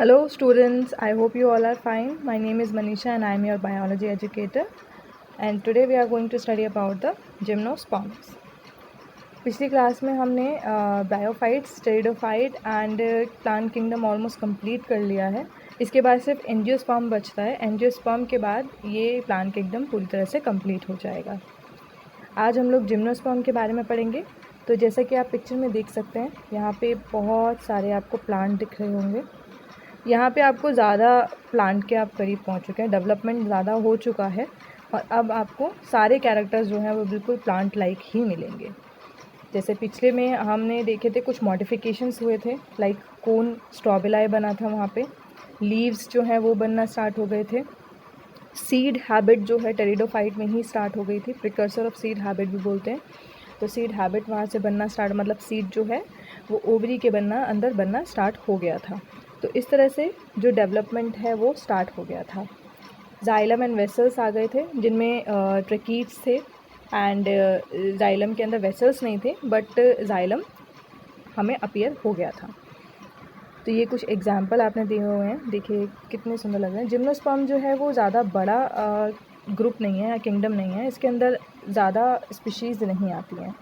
Hello students, I hope you all are fine. My name is Manisha and I am your biology educator, and today we are going to study about the gymnosperms. पिछली class में हमने bryophytes, pteridophyte and plant kingdom almost complete कर लिया है। इसके बाद सिर्फ angiosperm बचता है। एंजियोस्पर्म के बाद ये प्लांट किंगडम पूरी तरह से कंप्लीट हो जाएगा। आज हम लोग जिम्नोस्पर्म के बारे में पढ़ेंगे। तो जैसा कि आप पिक्चर में देख सकते हैं, यहाँ पे बहुत सारे आपको प्लांट दिख रहे होंगे। यहाँ पे आपको ज़्यादा प्लांट के आप करीब पहुँच चुके हैं, डेवलपमेंट ज़्यादा हो चुका है और अब आपको सारे कैरेक्टर्स जो हैं वो बिल्कुल प्लांट लाइक ही मिलेंगे। जैसे पिछले में हमने देखे थे कुछ मॉडिफिकेशंस हुए थे, लाइक कोन स्ट्रॉबिलाई बना था, वहाँ पे लीव्स जो हैं वो बनना स्टार्ट हो गए थे। सीड हैबिट जो है टेरिडोफाइट में ही स्टार्ट हो गई थी, प्रिकर्सर ऑफ सीड हैबिट भी बोलते हैं। तो सीड हैबिट वहाँ से बनना स्टार्ट, मतलब सीड जो है वो ओवरी के अंदर बनना स्टार्ट हो गया था। तो इस तरह से जो डेवलपमेंट है वो स्टार्ट हो गया था। जाइलम एंड वेसल्स आ गए थे, जिनमें ट्रैकीड्स थे एंड जाइलम के अंदर वेसल्स नहीं थे, बट जाइलम हमें अपीयर हो गया था। तो ये कुछ एग्जाम्पल आपने दिए हुए हैं, देखिए कितने सुंदर लग रहे हैं। जिम्नोस्पर्म जो है वो ज़्यादा बड़ा ग्रुप नहीं है या किंगडम नहीं है, इसके अंदर ज़्यादा स्पीशीज़ नहीं आती हैं।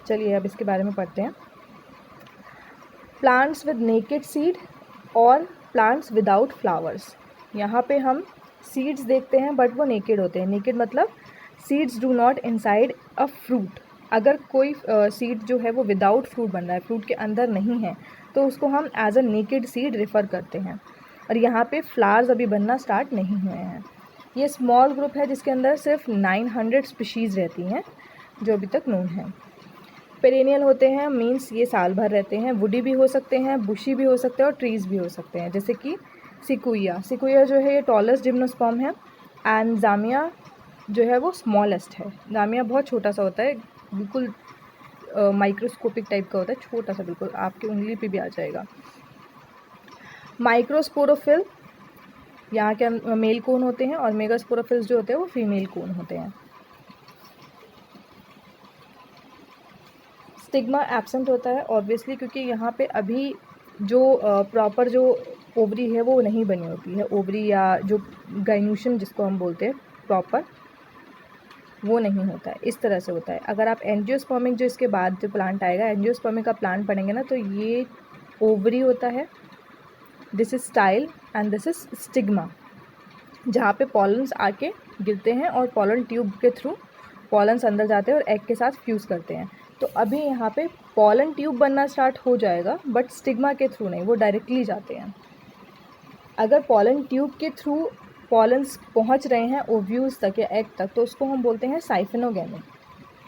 चलिए अब इसके बारे में पढ़ते हैं। प्लांट्स विद नेकेड सीड और प्लांट्स विदाउट फ्लावर्स। यहाँ पे हम सीड्स देखते हैं बट वो नेकेड होते हैं। नेकेड मतलब seeds do not inside a fruit. अगर कोई सीड जो है वो विदाउट फ्रूट बन रहा है, फ्रूट के अंदर नहीं है, तो उसको हम as a naked seed refer करते हैं। और यहाँ पे फ्लावर्स अभी बनना स्टार्ट नहीं हुए हैं। ये स्मॉल ग्रुप है जिसके अंदर सिर्फ 900 स्पीशीज़ रहती हैं जो अभी तक नोन है। पेरेनियल होते हैं, मीन्स ये साल भर रहते हैं। वुडी भी हो सकते हैं, बुशी भी हो सकते हैं और ट्रीज़ भी हो सकते हैं, जैसे कि सिकुइया। सिकुइया जो है ये टॉलेस्ट जिम्नोस्पर्म है एंड जामिया जो है वो स्मॉलेस्ट है। जामिया बहुत छोटा सा होता है, बिल्कुल माइक्रोस्कोपिक टाइप का होता है, छोटा सा, बिल्कुल आपकी उंगली पे भी आ जाएगा। माइक्रोस्पोरोफिल यहाँ के मेल कोन होते हैं और मेगास्पोरोफिल्स जो होते हैं वो फीमेल कोन होते हैं। स्टिग्मा एब्सेंट होता है ऑब्वियसली, क्योंकि यहाँ पे अभी जो प्रॉपर जो ओवरी है वो नहीं बनी होती है। ओवरी या जो गाइन्यूशन जिसको हम बोलते हैं प्रॉपर, वो नहीं होता है। इस तरह से होता है। अगर आप एंजियोस्पर्मिक जो इसके बाद जो प्लांट आएगा, एंजियोस्पर्मिक का प्लांट पढ़ेंगे ना, तो ये ओवरी होता है, this is style and this is stigma, जहाँ पे पॉलन्स आके गिरते हैं और पॉलन ट्यूब के थ्रू पॉलन्स अंदर जाते हैं और एग के साथ फ्यूज़ करते हैं। तो अभी यहाँ पे पॉलन ट्यूब बनना स्टार्ट हो जाएगा, बट स्टिग्मा के थ्रू नहीं, वो डायरेक्टली जाते हैं। अगर पॉलन ट्यूब के थ्रू पॉलन्स पहुँच रहे हैं ओव्यूल्स तक या एग तक, तो उसको हम बोलते हैं साइफिनोगेमी।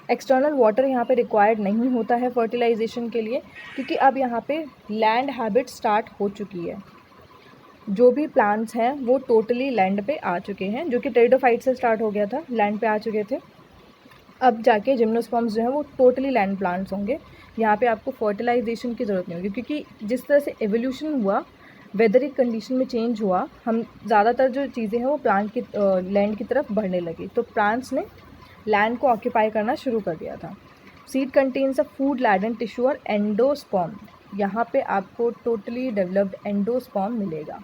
एक्सटर्नल वाटर यहाँ पे रिक्वायर्ड नहीं होता है फर्टिलाइजेशन के लिए, क्योंकि अब यहाँ पे लैंड हैबिट स्टार्ट हो चुकी है। जो भी प्लांट्स हैं वो टोटली लैंड पे आ चुके हैं, जो कि टेरिडोफाइट से स्टार्ट हो गया था, लैंड पे आ चुके थे। अब जाके जिम्नोस्पर्म्स जो हैं वो टोटली लैंड प्लांट्स होंगे। यहाँ पे आपको फर्टिलाइजेशन की ज़रूरत नहीं होगी, क्योंकि जिस तरह से एवोल्यूशन हुआ, वेदरिक कंडीशन में चेंज हुआ, हम ज़्यादातर जो चीज़ें हैं वो प्लांट की लैंड की तरफ बढ़ने लगी, तो प्लांट्स ने लैंड को ऑक्यूपाई करना शुरू कर दिया था। Seed contains a food laden tissue और एंडोस्पर्म। यहाँ पे आपको टोटली डेवलप्ड एंडोस्पर्म मिलेगा।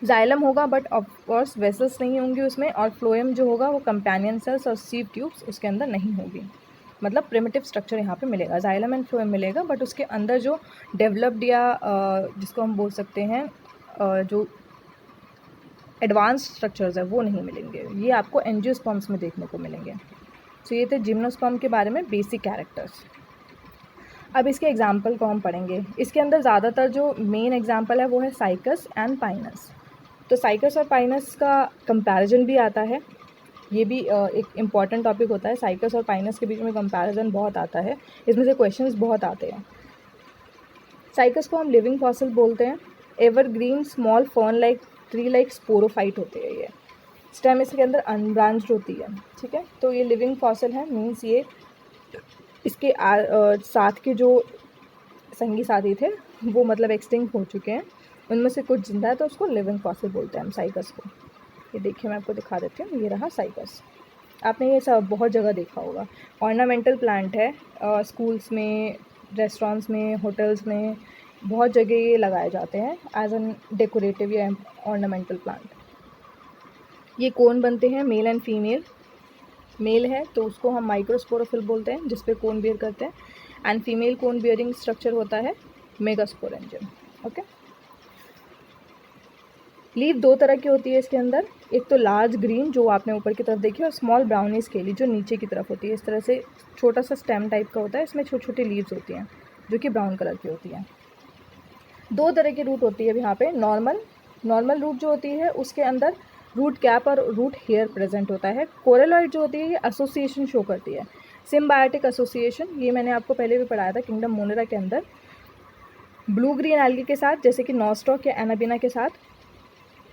जाइलम होगा बट ऑफकोर्स वेसल्स नहीं होंगी उसमें, और फ्लोएम जो होगा वो कंपेनियन सेल्स और सीव ट्यूब्स उसके अंदर नहीं होगी। मतलब प्रिमिटिव स्ट्रक्चर यहाँ पे मिलेगा, जाइलम एंड फ्लोएम मिलेगा, बट उसके अंदर जो डेवलप्ड या जिसको हम बोल सकते हैं जो एडवांस स्ट्रक्चर्स है वो नहीं मिलेंगे। ये आपको एंजियोस्पर्म्स में देखने को मिलेंगे। तो ये थे जिम्नोस्पर्म के बारे में बेसिक कैरेक्टर्स। अब इसके एग्जाम्पल को हम पढ़ेंगे। इसके अंदर ज़्यादातर जो मेन एग्जाम्पल है वो है साइकस एंड पाइनस। तो साइकस और पाइनस का कंपैरिजन भी आता है, ये भी एक इम्पॉर्टेंट टॉपिक होता है। साइकस और पाइनस के बीच में कंपैरिजन बहुत आता है, इसमें से क्वेश्चंस बहुत आते हैं। साइकस को हम लिविंग फॉसिल बोलते हैं। Evergreen small fern like tree like sporophyte होते हैं। ये स्टेम इसके अंदर अनब्रांच्ड होती है, ठीक है। तो ये लिविंग फॉसिल है, मीन्स ये इसके साथ के जो संगी साथी थे वो मतलब एक्सटिंक्ट हो चुके हैं, उनमें से कुछ जिंदा है, तो उसको लिविंग फॉसिल बोलते हैं हम साइकस को। ये देखिए मैं आपको दिखा देती हूँ, ये रहा साइकस। आपने ये सब बहुत जगह देखा होगा। ऑर्नामेंटल प्लांट है, स्कूल्स में, रेस्टोरेंट्स में, होटल्स में, बहुत जगह ये लगाए जाते हैं एज एन डेकोरेटिव या ऑर्नामेंटल प्लांट। ये कोन बनते हैं मेल एंड फीमेल। मेल है तो उसको हम माइक्रोस्पोरोफिल बोलते हैं, जिस पे कोन बियर करते हैं, and female cone bearing structure होता है मेगास्पोरेंजियम। ओके, लीफ दो तरह की होती है इसके अंदर, एक तो लार्ज ग्रीन जो आपने ऊपर की तरफ देखी, और स्मॉल ब्राउनी स्केली जो नीचे की तरफ होती है। इस तरह से छोटा सा स्टेम टाइप का होता है, इसमें छोटी छोटी लीव्स होती हैं जो कि ब्राउन कलर की होती हैं। दो तरह की रूट होती है यहाँ पे। नॉर्मल रूट जो होती है उसके अंदर रूट कैप और रूट हेयर प्रेजेंट होता है। कोरेलॉइड जो होती है ये एसोसिएशन शो करती है, सिम्बायोटिक एसोसिएशन। ये मैंने आपको पहले भी पढ़ाया था किंगडम मोनेरा के अंदर। ब्लू ग्रीन एल्गी के साथ, जैसे कि नॉस्टॉक या एनाबिना के साथ,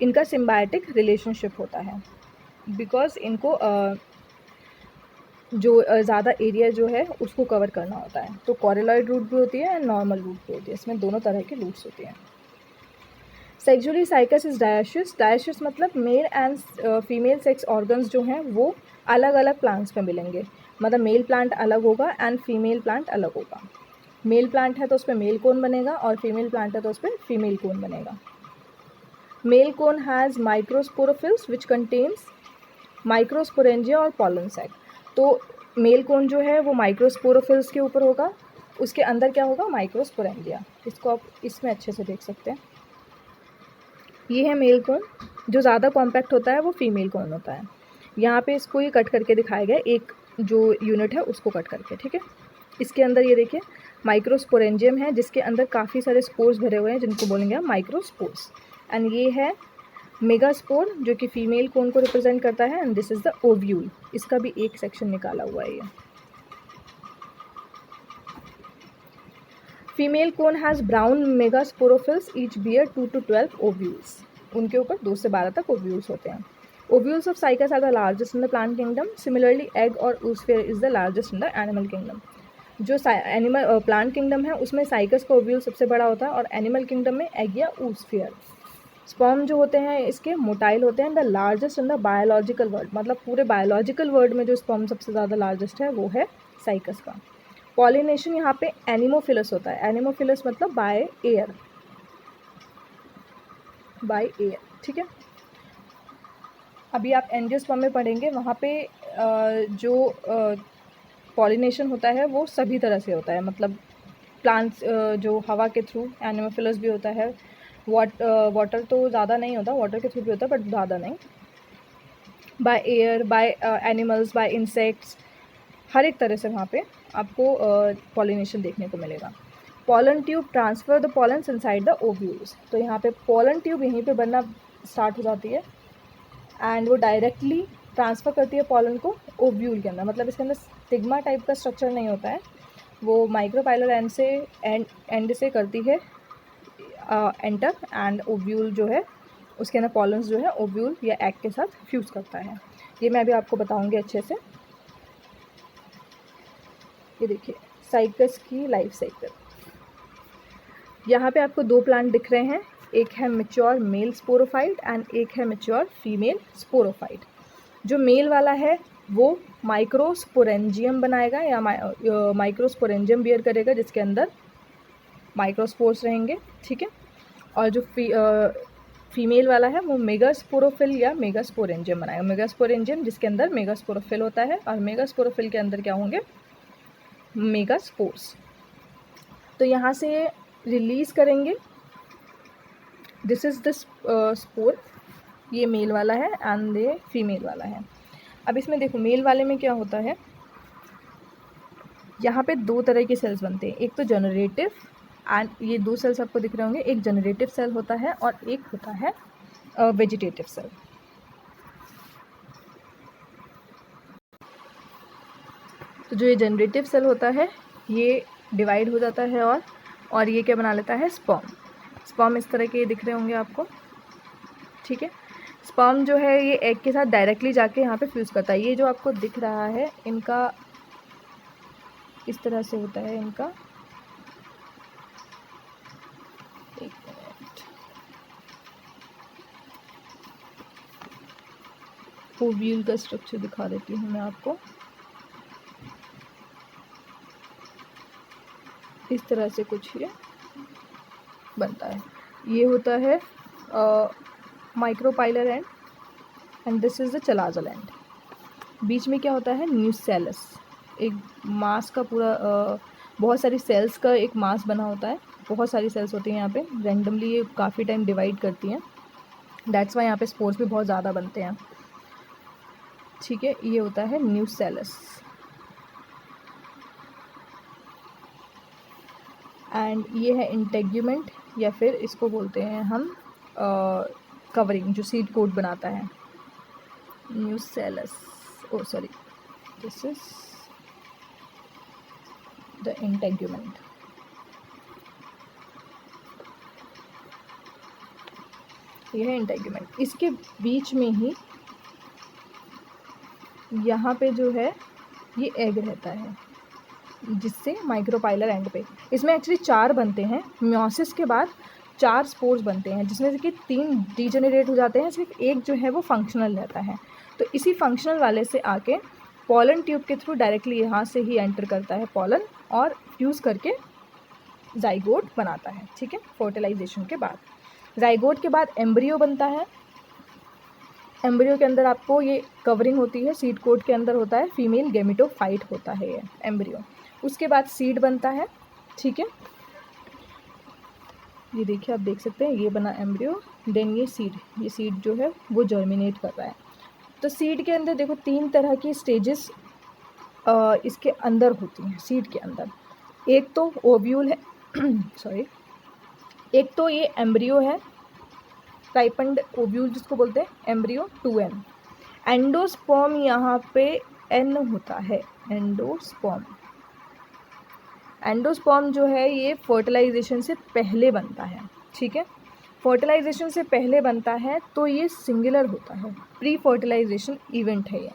इनका सिम्बायोटिक रिलेशनशिप होता है, बिकॉज इनको जो ज़्यादा एरिया जो है उसको कवर करना होता है। तो कोरेलॉइड रूट भी होती है एंड नॉर्मल रूट भी होती है, इसमें दोनों तरह की रूट्स होती हैं। Sexually cycas is dioecious. Dioecious मतलब male and female sex organs जो हैं वो अलग अलग प्लांट्स में मिलेंगे, मतलब मेल प्लांट अलग होगा एंड फीमेल प्लांट अलग होगा। मेल प्लांट है तो उस पर मेल कोन बनेगा, और फीमेल प्लांट है तो उस पर फीमेल कोन बनेगा। Male cone has microsporophylls which contains microsporangia और पॉलन सैक। तो मेल कोन जो है वो माइक्रोस्पोरोफिल्स के ऊपर होगा, उसके अंदर क्या होगा, माइक्रोस्पोरेंजिया। इसको आप इसमें अच्छे से देख सकते हैं। ये है मेल कोन। जो ज़्यादा कॉम्पैक्ट होता है वो फीमेल कोन होता है। यहाँ पे इसको ये कट करके दिखाया गया, एक जो यूनिट है उसको कट करके, ठीक है। इसके अंदर ये देखिए माइक्रोस्पोरेंजियम है, जिसके अंदर काफ़ी सारे स्पोर्स भरे हुए हैं, जिनको बोलेंगे हम माइक्रोस्पोर्स। एंड ये है मेगास्पोर जो कि फीमेल कोन को रिप्रेजेंट करता है, and this is the ovule. इसका भी एक सेक्शन निकाला हुआ है ये। Female cone has brown megasporophylls each bear 2 to 12 ovules. उनके ऊपर 2 से 12 तक ओव्यूल्स होते हैं। Ovules of cycas are the largest in the plant kingdom. Similarly egg और oosphere is the largest in the animal kingdom. जो एनिमल प्लांट किंगडम है उसमें साइकस का ओव्यूल सबसे बड़ा होता है, और एनिमल किंगडम में एग या oosphere। स्पर्म जो होते हैं इसके मोटाइल होते हैं। The largest in the biological world, मतलब पूरे बायोलॉजिकल वर्ल्ड में जो स्पर्म सबसे ज़्यादा लार्जेस्ट है वो है साइकस का। पॉलिनेशन यहाँ पे एनिमोफिलस होता है। एनिमोफिलस मतलब बाय एयर, ठीक है। अभी आप एंजियोस्पर्म में पढ़ेंगे, वहाँ पे जो पॉलिनेशन होता है वो सभी तरह से होता है, मतलब प्लांट्स जो हवा के थ्रू, एनिमोफिलस भी होता है, वाटर तो ज़्यादा नहीं होता, वाटर के थ्रू भी होता है बट ज़्यादा नहीं, by air, by animals, by insects, हर एक तरह से वहाँ पे आपको पॉलिनेशन देखने को मिलेगा। Pollen tube transfer the pollens inside the ovules. तो यहाँ पे पॉलन ट्यूब यहीं पे बनना स्टार्ट हो जाती है, एंड वो डायरेक्टली ट्रांसफ़र करती है पॉलन को ओव्यूल के अंदर। मतलब इसके अंदर स्टिग्मा टाइप का स्ट्रक्चर नहीं होता है, वो माइक्रोपाइलर एंड से करती है एंटर, एंड ओव्यूल जो है उसके अंदर पॉलन्स जो है ओव्यूल या एग के साथ फ्यूज़ करता है। ये मैं अभी आपको बताऊंगी अच्छे से। ये देखिए साइकस की लाइफ साइकिल। यहाँ पे आपको दो प्लांट दिख रहे हैं, एक है मैच्योर मेल स्पोरोफाइट एंड एक है मैच्योर फीमेल स्पोरोफाइट। जो मेल वाला है वो माइक्रोस्पोरेंजियम बनाएगा या माइक्रोस्पोरेंजियम बियर करेगा, जिसके अंदर माइक्रोस्पोर्स रहेंगे, ठीक है। और जो फीमेल वाला है वो मेगास्पोरोफिल या मेगास्पोरेंजियम बनाएगा। मेगास्पोरेंजियम जिसके अंदर मेगास्पोरोफिल होता है, और मेगास्पोरोफिल के अंदर क्या होंगे, मेगास्पोर्स। तो यहाँ से रिलीज़ करेंगे, दिस इज़ द स्पोर, ये मेल वाला है एंड ये फीमेल वाला है। अब इसमें देखो मेल वाले में क्या होता है, यहाँ पे दो तरह के सेल्स बनते हैं, एक तो जनरेटिव, एंड ये दो सेल्स आपको दिख रहे होंगे, एक जनरेटिव सेल होता है और एक होता है वेजिटेटिव सेल। तो जो ये जनरेटिव सेल होता है ये डिवाइड हो जाता है, और ये क्या बना लेता है, स्पर्म। स्पर्म इस तरह के दिख रहे होंगे आपको, ठीक है। स्पर्म जो है ये एग के साथ डायरेक्टली जाके यहाँ पे फ्यूज़ करता है। ये जो आपको दिख रहा है इनका इस तरह से होता है इनका, एक मिनट, ओव्यूल का स्ट्रक्चर दिखा देती हूँ मैं आपको। इस तरह से कुछ है, बनता है। ये होता है micropylar and this is the chalazal end. बीच में क्या होता है, न्यूसेलस, एक मास का पूरा बहुत सारी सेल्स का एक मास बना होता है। बहुत सारी सेल्स होती हैं यहाँ पे, रैंडमली ये काफ़ी टाइम डिवाइड करती हैं, दैट्स वाई यहाँ पे स्पोर्स भी बहुत ज़्यादा बनते हैं। ठीक है, ये होता है न्यूसेलस। एंड ये है इंटेग्यूमेंट, या फिर इसको बोलते हैं हम कवरिंग, जो सीड कोट बनाता है। Nucellus, oh sorry, this is the integument. ये है इंटेग्यूमेंट। इसके बीच में ही यहाँ पे जो है ये एग रहता है, जिससे माइक्रोपाइलर एंड पे, इसमें एक्चुअली 4 बनते हैं। म्योसिस के बाद 4 स्पोर्स बनते हैं, जिसमें से कि 3 डीजेनरेट हो जाते हैं, सिर्फ एक जो है वो फंक्शनल रहता है। तो इसी फंक्शनल वाले से आके पॉलन ट्यूब के थ्रू डायरेक्टली यहाँ से ही एंटर करता है पॉलन, और फ्यूज़ करके जाइगोट बनाता है। ठीक है, फर्टिलाइजेशन के बाद जाइगोट के बाद एम्ब्रियो बनता है। एम्ब्रियो के अंदर आपको ये कवरिंग होती है, सीड कोट के अंदर होता है, फीमेल गेमिटोफाइट होता है ये एम्ब्रियो। उसके बाद सीड बनता है। ठीक है, ये देखिए, आप देख सकते हैं, ये बना एम्ब्रियो, देन ये सीड जो है वो जर्मिनेट कर रहा है। तो सीड के अंदर देखो 3 तरह की स्टेजेस इसके अंदर होती हैं सीड के अंदर। एक तो ओव्यूल है सॉरी, एक तो ये एम्ब्रियो है, राइपन्ड ओव्यूल जिसको बोलते हैं, एम्ब्रियो 2N। एंडोस्पर्म यहाँ पे N होता है, एंडोस्पर्म। एंडोस्पर्म जो है ये फर्टिलाइजेशन से पहले बनता है। ठीक है, फर्टिलाइजेशन से पहले बनता है तो ये सिंगुलर होता है, प्री फर्टिलाइजेशन इवेंट है ये।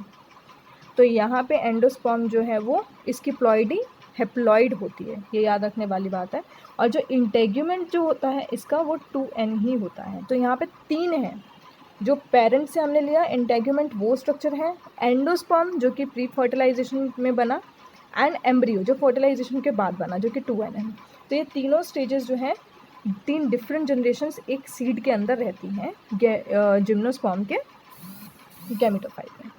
तो यहाँ पे एंडोस्पर्म जो है वो इसकी प्लॉइडी हेप्लॉइड होती है, ये याद रखने वाली बात है। और जो इंटेग्यूमेंट जो होता है इसका वो 2N ही होता है। तो यहाँ पे 3 है, जो पेरेंट से हमने लिया इंटेग्यूमेंट वो स्ट्रक्चर है, एंडोस्पर्म जो कि प्री फर्टिलाइजेशन में बना, एंड एम्ब्रियो जो फर्टिलाइजेशन के बाद बना, जो कि 2N है। तो ये तीनों स्टेजेस जो हैं, 3 डिफरेंट जनरेशन्स एक सीड के अंदर रहती हैं, जिम्नोस्पर्म के गैमेटोफाइट में।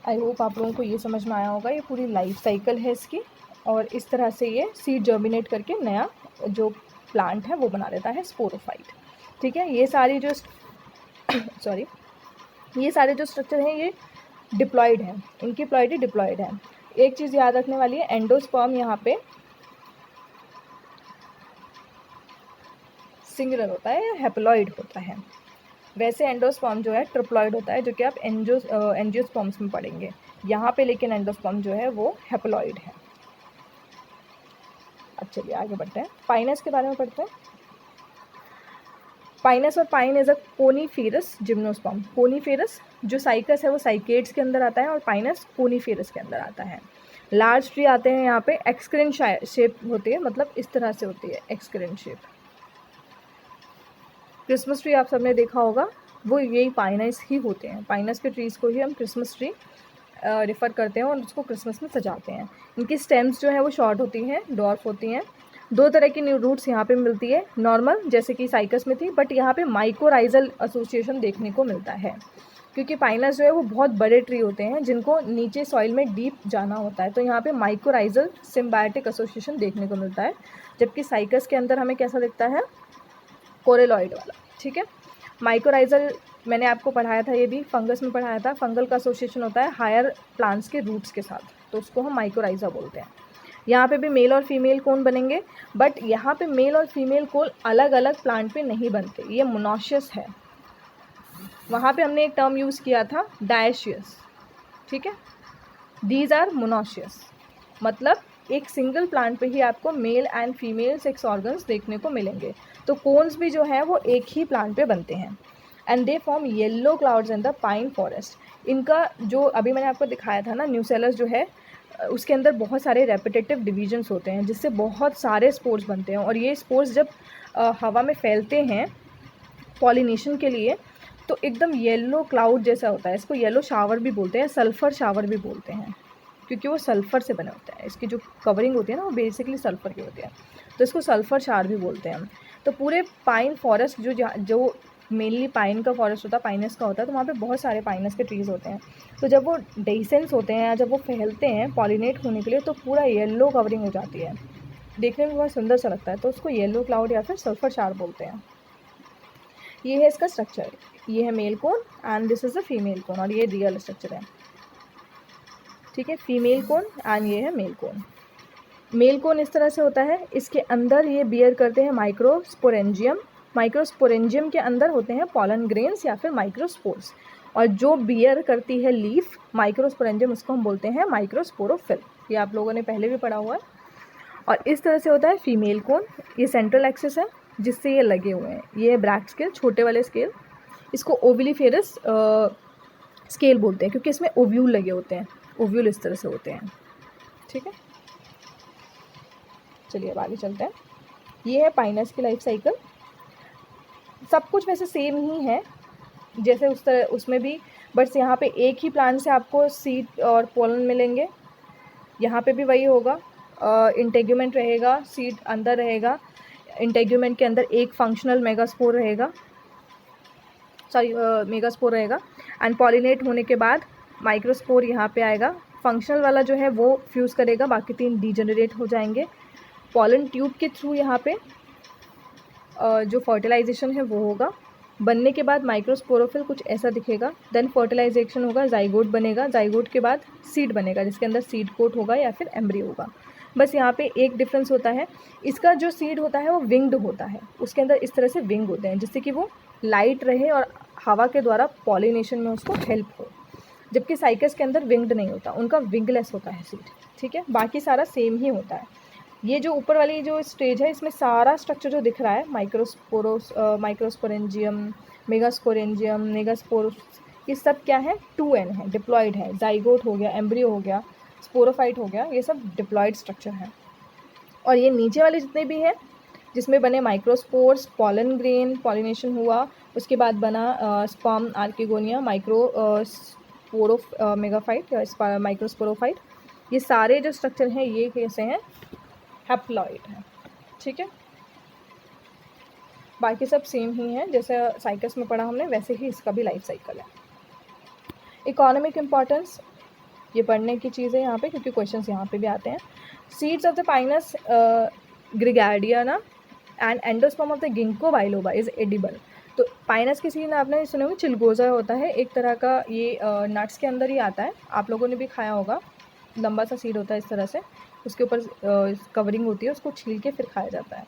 आई होप आप लोगों को ये समझ में आया होगा, ये पूरी लाइफ साइकिल है इसकी, और इस तरह से ये सीड जर्मिनेट करके नया जो प्लांट है वो बना देता है, स्पोरोफाइट। ठीक है, ये सारी जो सॉरी ये सारे जो स्ट्रक्चर हैं ये डिप्लॉयड हैं, इनकी प्लॉइडी डिप्लॉयड है। एक चीज़ याद रखने वाली है, एंडोस्पर्म यहाँ पे सिंगुलर होता है या हेप्लॉइड होता है, वैसे एंडोस्पर्म जो है ट्रिप्लॉइड होता है, जो कि आप एंजियोस्पर्म्स में पढ़ेंगे। यहाँ पे लेकिन एंडोस्पर्म जो है वो हेप्लॉइड है। अब चलिए आगे बढ़ते हैं, पाइनस के बारे में पढ़ते हैं। पाइनस और pine is a coniferous gymnosperm. Coniferous जो साइकस है वो साइकेड्स के अंदर आता है, और पाइनस कोनीफेरस के अंदर आता है। लार्ज ट्री आते हैं यहाँ पे, एक्सक्रेंट शेप होती है, मतलब इस तरह से होती है एक्सक्रेंट शेप। क्रिसमस ट्री आप सबने देखा होगा, वो यही पाइनस ही होते हैं। पाइनस के ट्रीज़ को ही हम क्रिसमस ट्री रेफ़र करते हैं और उसको क्रिसमस में सजाते हैं। इनकी स्टेम्स जो है वो शॉर्ट होती हैं, डॉर्फ होती हैं। 2 तरह की न्यू रूट्स यहाँ पे मिलती है, नॉर्मल जैसे कि साइकस में थी, बट यहाँ पे माइकोराइजल एसोसिएशन देखने को मिलता है, क्योंकि पाइनस जो है वो बहुत बड़े ट्री होते हैं जिनको नीचे सॉइल में डीप जाना होता है। तो यहाँ पे माइकोराइजल सिम्बायोटिक एसोसिएशन देखने को मिलता है, जबकि साइकस के अंदर हमें कैसा दिखता है, कोरेलॉइड वाला। ठीक है, माइकोराइजल मैंने आपको पढ़ाया था, ये भी फंगस में पढ़ाया था। फंगल का एसोसिएशन होता है हायर प्लांट्स के रूट्स के साथ, तो उसको हम माइकोराइजा बोलते हैं। यहाँ पे भी मेल और फीमेल कोन बनेंगे, बट यहाँ पे मेल और फीमेल कोन अलग अलग प्लांट पे नहीं बनते, ये मोनोशियस है। वहाँ पे हमने एक टर्म यूज़ किया था डायशियस। ठीक है, दीज आर मोनोशियस, मतलब एक सिंगल प्लांट पे ही आपको mail and female sex organs देखने को मिलेंगे। तो कोन्स भी जो है वो एक ही प्लांट पे बनते हैं, and they form yellow clouds in the pine forest. इनका जो अभी मैंने आपको दिखाया था ना, न्यूसेलस जो है उसके अंदर बहुत सारे रेपिटेटिव डिवीजन्स होते हैं, जिससे बहुत सारे स्पोर्स बनते हैं, और ये स्पोर्स जब हवा में फैलते हैं पॉलिनेशन के लिए तो एकदम येलो क्लाउड जैसा होता है। इसको येलो शावर भी बोलते हैं, सल्फ़र शावर भी बोलते हैं, क्योंकि वो सल्फ़र से बने होते हैं। इसकी जो कवरिंग होती है ना वो बेसिकली सल्फ़र की होती है, तो इसको सल्फ़र क्षार भी बोलते हैं हम। तो पूरे पाइन फॉरेस्ट जो मेनली पाइन का फॉरेस्ट होता है, पाइनस का होता है, तो वहाँ पे बहुत सारे पाइनस के ट्रीज़ होते हैं। तो जब वो डेhiscence होते हैं या जब वो फैलते हैं पॉलिनेट होने के लिए, तो पूरा येलो कवरिंग हो जाती है, देखने में बहुत सुंदर सा लगता है, तो उसको येलो क्लाउड या फिर सल्फ़र क्षार बोलते हैं। ये है इसका स्ट्रक्चर, ये है male cone and this is the female cone, और ये रियल स्ट्रक्चर है, ठीक है। फीमेल कोन एंड ये है मेल कोन। मेल कोन इस तरह से होता है, इसके अंदर ये बियर करते हैं माइक्रोस्पोरेंजियम। माइक्रोस्पोरेंजियम के अंदर होते हैं पॉलन ग्रेन्स या फिर माइक्रोस्पोर्स, और जो बियर करती है लीफ माइक्रोस्पोरेंजियम, उसको हम बोलते हैं माइक्रोस्पोरोफिल। ये आप लोगों ने पहले भी पढ़ा हुआ है। और इस तरह से होता है फीमेल कोन। ये सेंट्रल एक्सिस है जिससे ये लगे हुए हैं, ये ब्रैक्ट स्केल, छोटे वाले स्केल। इसको ओविलिफेरस स्केल बोलते हैं क्योंकि इसमें ओव्यूल लगे होते हैं, ओव्यूल इस तरह से होते हैं, ठीक है। चलिए अब आगे चलते हैं। ये है पाइनस की लाइफ साइकिल। सब कुछ वैसे सेम ही है जैसे उस तरह उसमें भी, बट यहाँ पे एक ही प्लांट से आपको सीड और पोलन मिलेंगे। यहाँ पे भी वही होगा, इंटेग्यूमेंट रहेगा, सीड अंदर रहेगा, इंटेग्यूमेंट के अंदर एक फंक्शनल मेगास्पोर रहेगा, मेगास्पोर रहेगा, एंड पॉलिनेट होने के बाद माइक्रोस्पोर यहाँ पे आएगा। फंक्शनल वाला जो है वो फ्यूज़ करेगा, बाकी 3 डीजेनरेट हो जाएंगे। पॉलन ट्यूब के थ्रू यहाँ पे जो फर्टिलाइजेशन है वो होगा। बनने के बाद माइक्रोस्पोरोफिल कुछ ऐसा दिखेगा, देन फर्टिलाइजेशन होगा, जाइगोट बनेगा, जाइगोट के बाद सीड बनेगा जिसके अंदर सीड कोट होगा या फिर एम्ब्रियो होगा। बस यहाँ पे एक डिफरेंस होता है, इसका जो सीड होता है वो विंग्ड होता है, उसके अंदर इस तरह से विंग होते हैं जिससे कि वो लाइट रहे और हवा के द्वारा पॉलिनेशन में उसको हेल्प हो, जबकि साइकस के अंदर विंग्ड नहीं होता, उनका विंगलेस होता है सीड, ठीक है। बाकी सारा सेम ही होता है। ये जो ऊपर वाली जो स्टेज है इसमें सारा स्ट्रक्चर जो दिख रहा है, माइक्रोस्पोरेंजियम, मेगास्पोरेंजियम, मेगास्पोर, ये सब क्या है, 2n है, डिप्लॉयड है। जाइगोट हो गया, एम्ब्रियो हो गया, स्पोरोफाइट हो गया, ये सब डिप्लॉयड स्ट्रक्चर है। और ये नीचे वाले जितने भी हैं जिसमें बने माइक्रोस्पोर्स, पॉलन ग्रेन, पॉलिनेशन हुआ, उसके बाद बना स्पर्म आर्किगोनिया, माइक्रोस्पोरो मेगाफाइट या माइक्रोस्पोरोफाइट, ये सारे जो स्ट्रक्चर हैं ये कैसे हैं, हैप्लॉइड है, ठीक है। बाकी सब सेम ही है, जैसे साइकस में पढ़ा हमने वैसे ही इसका भी लाइफ साइकिल है। इकोनॉमिक इम्पॉर्टेंस, ये पढ़ने की चीज़ है यहाँ पे क्योंकि क्वेश्चंस यहाँ पे भी आते हैं। Seeds of the pinus gerardiana and endosperm of the ginkgo biloba is edible. तो पाइनस की सीड आपने सुने होंगे, चिलगोज़ा होता है एक तरह का, ये नट्स के अंदर ही आता है, आप लोगों ने भी खाया होगा। लंबा सा सीड होता है इस तरह से, उसके ऊपर कवरिंग होती है, उसको छील के फिर खाया जाता है।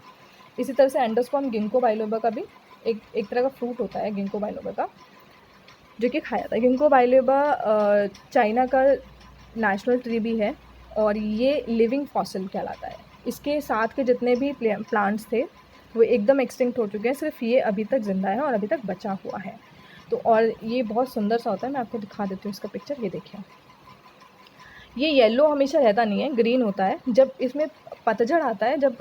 इसी तरह से एंडोस्पर्म गिंको बाइलोबा का भी एक तरह का फ्रूट होता है गिंको बाइलोबा का, जो कि खाया जाता है। गिंको बाइलोबा चाइना का नेशनल ट्री भी है और ये लिविंग फॉसिल कहलाता है। इसके साथ के जितने भी प्लांट्स थे वो एकदम एक्सटिंक्ट हो चुके हैं, सिर्फ ये अभी तक ज़िंदा है और अभी तक बचा हुआ है। तो और ये बहुत सुंदर सा होता है, मैं आपको दिखा देती हूँ इसका पिक्चर, ये देखिए। ये येलो हमेशा रहता नहीं है, ग्रीन होता है। जब इसमें पतझड़ आता है जब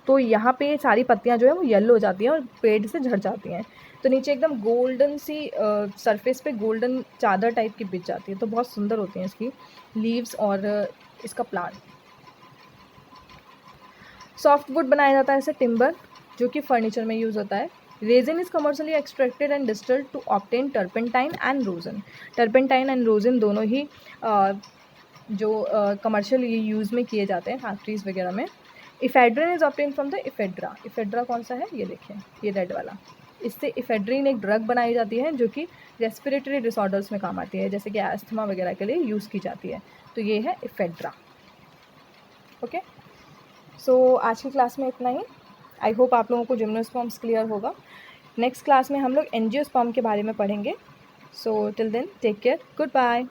तो यहाँ पे सारी पत्तियाँ जो है वो येलो हो जाती हैं और पेड़ से झड़ जाती हैं, तो नीचे एकदम गोल्डन सी सरफेस पे गोल्डन चादर टाइप की बिछ जाती है, तो बहुत सुंदर होती हैं इसकी लीव्स और इसका प्लांट। सॉफ्ट वुड बनाया जाता है, ऐसे टिम्बर, जो कि फर्नीचर में यूज़ होता है। Resin is commercially extracted and distilled to obtain turpentine and rosin. Turpentine and rosin दोनों ही जो कमर्शियल ये यूज़ में किए जाते हैं फैक्ट्रीज़ वगैरह में। Ephedrine is obtain from the ephedra. Ephedra कौन सा है, ये देखिए, ये रेड वाला। इससे इफेड्रिन एक ड्रग बनाई जाती है जो कि रेस्पिरेटरी डिसऑर्डर्स में काम आती है, जैसे कि अस्थमा वगैरह के लिए यूज़ की जाती है। तो ये है इफेड्रा। ओके, सो आज की क्लास में इतना ही। आई होप आप लोगों को जिम्नोस्पर्म्स क्लियर होगा। नेक्स्ट क्लास में हम लोग एंजियोस्पर्म के बारे में पढ़ेंगे। So till then take care, good bye.